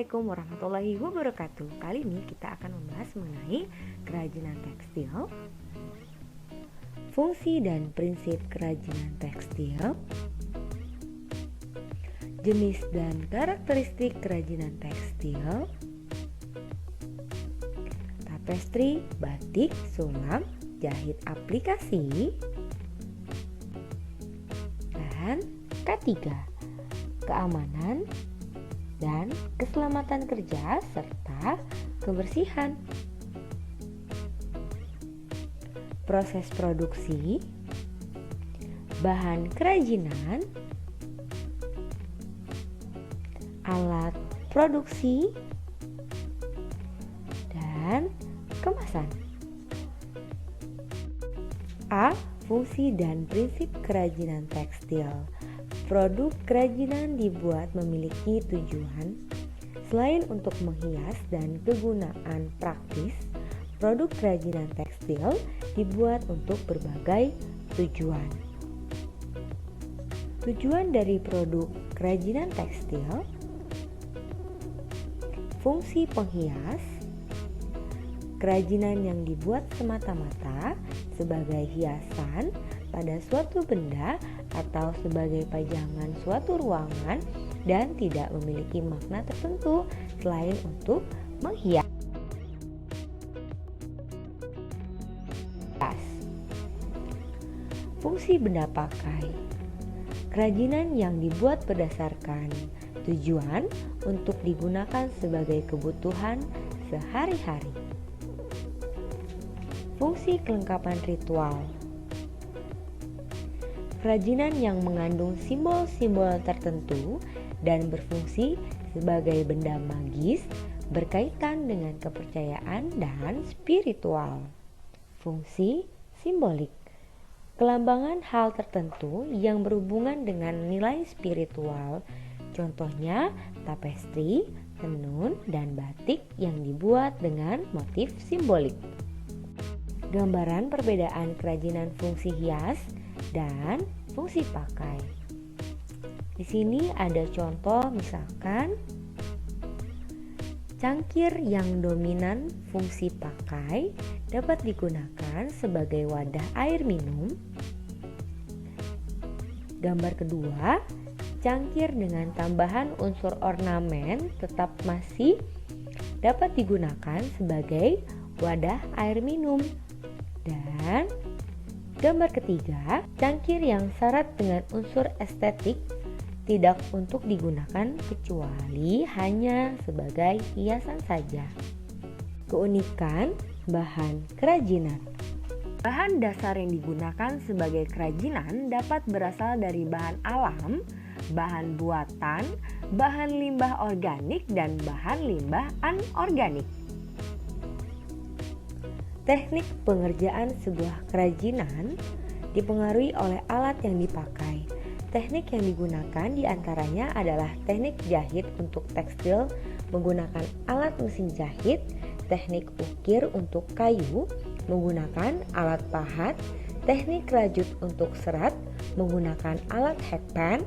Assalamualaikum warahmatullahi wabarakatuh. Kali ini kita akan membahas mengenai kerajinan tekstil, fungsi dan prinsip kerajinan tekstil, jenis dan karakteristik kerajinan tekstil, tapestri, batik, sulam, jahit aplikasi, dan ketiga, keamanan dan keselamatan kerja serta kebersihan. Proses produksi, bahan kerajinan, alat produksi, dan kemasan. A. Fungsi dan prinsip kerajinan tekstil. Produk kerajinan dibuat memiliki tujuan selain untuk menghias dan kegunaan praktis. Produk kerajinan tekstil dibuat untuk berbagai tujuan. Tujuan dari produk kerajinan tekstil: fungsi penghias, kerajinan yang dibuat semata-mata sebagai hiasan pada suatu benda atau sebagai pajangan suatu ruangan dan tidak memiliki makna tertentu selain untuk menghias. Fungsi benda pakai, kerajinan yang dibuat berdasarkan tujuan untuk digunakan sebagai kebutuhan sehari-hari. Fungsi kelengkapan ritual, kerajinan yang mengandung simbol-simbol tertentu dan berfungsi sebagai benda magis berkaitan dengan kepercayaan dan spiritual. Fungsi simbolik, kelambangan hal tertentu yang berhubungan dengan nilai spiritual. Contohnya tapestri, tenun, dan batik yang dibuat dengan motif simbolik. Gambaran perbedaan kerajinan fungsi hias dan fungsi pakai. Di sini ada contoh, misalkan cangkir yang dominan fungsi pakai dapat digunakan sebagai wadah air minum. Gambar kedua, cangkir dengan tambahan unsur ornamen tetap masih dapat digunakan sebagai wadah air minum. Dan gambar ketiga, cangkir yang syarat dengan unsur estetik tidak untuk digunakan kecuali hanya sebagai hiasan saja. Keunikan bahan kerajinan. Bahan dasar yang digunakan sebagai kerajinan dapat berasal dari bahan alam, bahan buatan, bahan limbah organik, dan bahan limbah anorganik. Teknik pengerjaan sebuah kerajinan dipengaruhi oleh alat yang dipakai. Teknik yang digunakan diantaranya adalah teknik jahit untuk tekstil menggunakan alat mesin jahit, teknik ukir untuk kayu menggunakan alat pahat, teknik rajut untuk serat menggunakan alat headpan,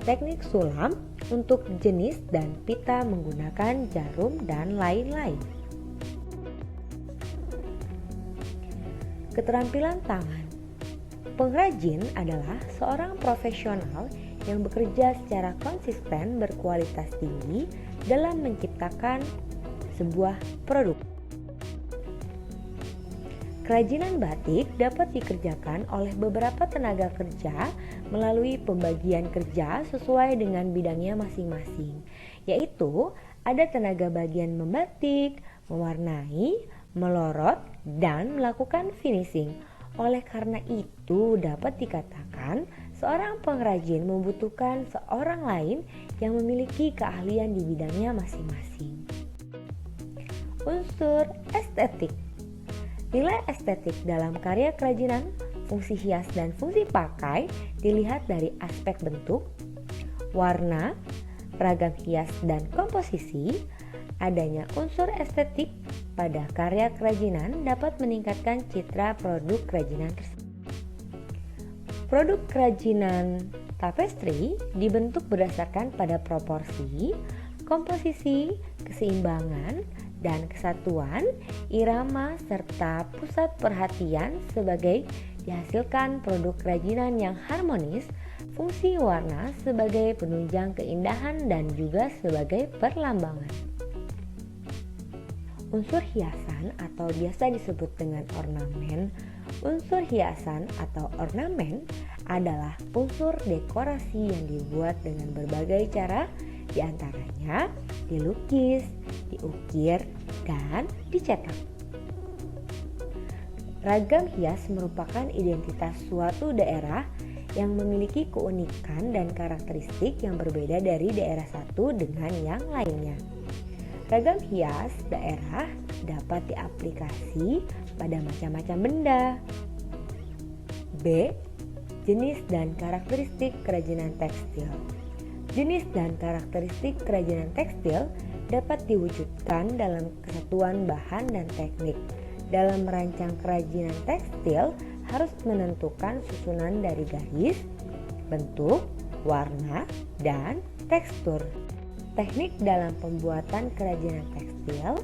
teknik sulam untuk jenis dan pita menggunakan jarum, dan lain-lain. Keterampilan tangan. Pengrajin adalah seorang profesional yang bekerja secara konsisten berkualitas tinggi dalam menciptakan sebuah produk. Kerajinan batik dapat dikerjakan oleh beberapa tenaga kerja melalui pembagian kerja sesuai dengan bidangnya masing-masing, yaitu ada tenaga bagian membatik, mewarnai, melorot, dan melakukan finishing. Oleh karena itu dapat dikatakan seorang pengrajin membutuhkan seorang lain yang memiliki keahlian di bidangnya masing-masing. Unsur estetik. Nilai estetik dalam karya kerajinan, fungsi hias dan fungsi pakai dilihat dari aspek bentuk, warna, ragam hias dan komposisi. Adanya unsur estetik pada karya kerajinan dapat meningkatkan citra produk kerajinan tersebut. Produk kerajinan tapestri dibentuk berdasarkan pada proporsi, komposisi, keseimbangan, dan kesatuan, irama, serta pusat perhatian sebagai dihasilkan produk kerajinan yang harmonis, fungsi warna sebagai penunjang keindahan dan juga sebagai perlambangan. Unsur hiasan atau biasa disebut dengan ornamen. Unsur hiasan atau ornamen adalah unsur dekorasi yang dibuat dengan berbagai cara, diantaranya dilukis, diukir, dan dicetak. Ragam hias merupakan identitas suatu daerah yang memiliki keunikan dan karakteristik yang berbeda dari daerah satu dengan yang lainnya. Ragam hias daerah dapat diaplikasi pada macam-macam benda. B. Jenis dan karakteristik kerajinan tekstil. Jenis dan karakteristik kerajinan tekstil dapat diwujudkan dalam kesatuan bahan dan teknik. Dalam merancang kerajinan tekstil harus menentukan susunan dari garis, bentuk, warna, dan tekstur. Teknik dalam pembuatan kerajinan tekstil.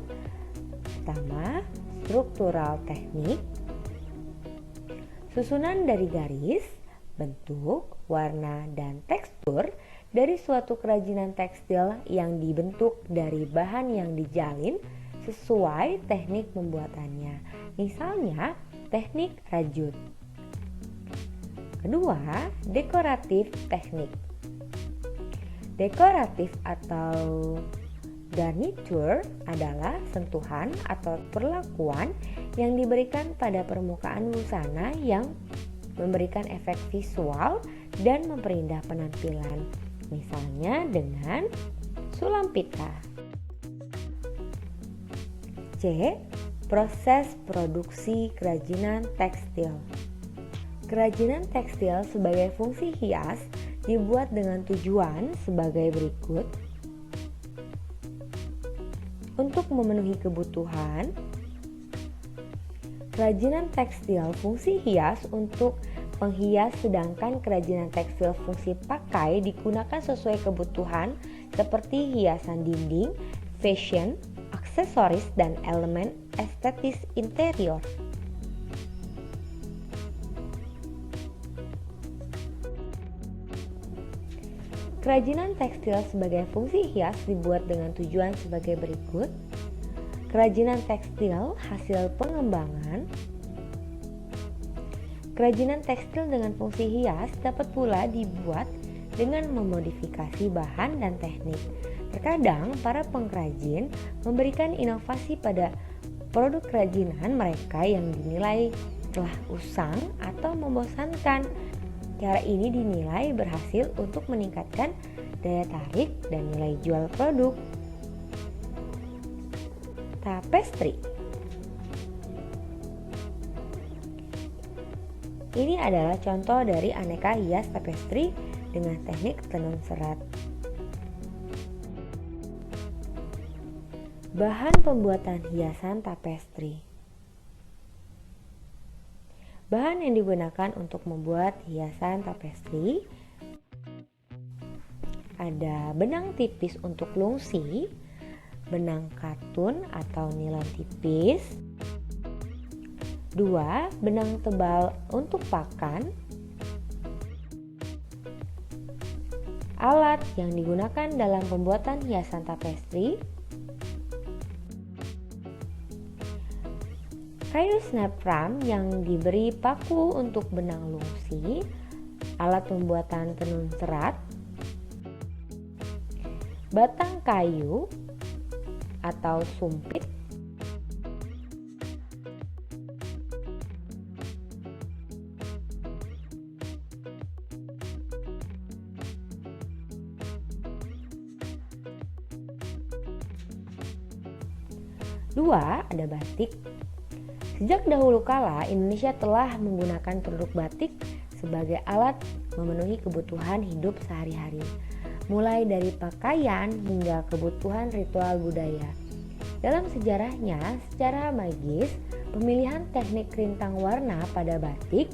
Pertama, struktural teknik. Susunan dari garis, bentuk, warna, dan tekstur dari suatu kerajinan tekstil yang dibentuk dari bahan yang dijalin sesuai teknik pembuatannya. Misalnya, teknik rajut. Kedua, dekoratif teknik. Dekoratif atau garniture adalah sentuhan atau perlakuan yang diberikan pada permukaan busana yang memberikan efek visual dan memperindah penampilan. Misalnya dengan sulam pita. C. Proses produksi kerajinan tekstil. Kerajinan tekstil sebagai fungsi hias dibuat dengan tujuan sebagai berikut. Untuk memenuhi kebutuhan kerajinan tekstil fungsi hias untuk penghias, sedangkan kerajinan tekstil fungsi pakai digunakan sesuai kebutuhan seperti hiasan dinding, fashion, aksesoris, dan elemen estetis interior. Kerajinan tekstil sebagai fungsi hias dibuat dengan tujuan sebagai berikut. Kerajinan tekstil hasil pengembangan. Kerajinan tekstil dengan fungsi hias dapat pula dibuat dengan memodifikasi bahan dan teknik. Terkadang para pengrajin memberikan inovasi pada produk kerajinan mereka yang dinilai telah usang atau membosankan. Cara ini dinilai berhasil untuk meningkatkan daya tarik dan nilai jual produk. Tapestry. Ini adalah contoh dari aneka hias tapestry dengan teknik tenun serat. Bahan pembuatan hiasan tapestry. Bahan yang digunakan untuk membuat hiasan tapestry ada benang tipis untuk lungsi, benang katun atau nilon tipis, 2. Benang tebal untuk pakan. Alat yang digunakan dalam pembuatan hiasan tapestry. Kayu snap-ram yang diberi paku untuk benang lungsi, alat pembuatan tenun serat, batang kayu atau sumpit, dua, ada batik. Sejak dahulu kala, Indonesia telah menggunakan produk batik sebagai alat memenuhi kebutuhan hidup sehari-hari, mulai dari pakaian hingga kebutuhan ritual budaya. Dalam sejarahnya, secara magis, pemilihan teknik rintang warna pada batik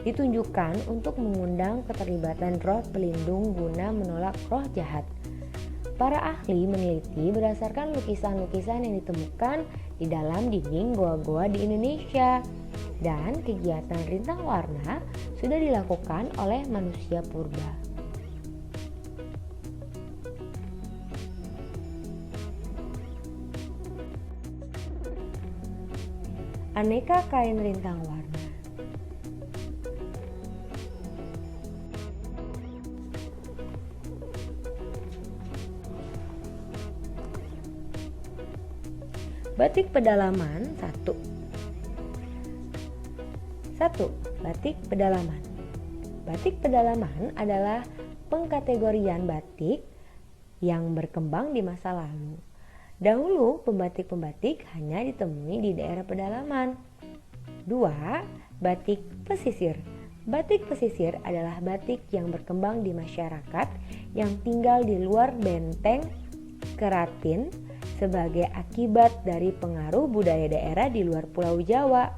ditunjukkan untuk mengundang keterlibatan roh pelindung guna menolak roh jahat. Para ahli meneliti berdasarkan lukisan-lukisan yang ditemukan di dalam dinding goa-goa di Indonesia. Dan kegiatan rintang warna sudah dilakukan oleh manusia purba. Aneka kain rintang warna. Batik pedalaman 1. Batik pedalaman. Batik pedalaman adalah pengkategorian batik yang berkembang di masa lalu. Dahulu pembatik-pembatik hanya ditemui di daerah pedalaman. 2. Batik pesisir. Batik pesisir adalah batik yang berkembang di masyarakat yang tinggal di luar benteng Keratin sebagai akibat dari pengaruh budaya daerah di luar Pulau Jawa.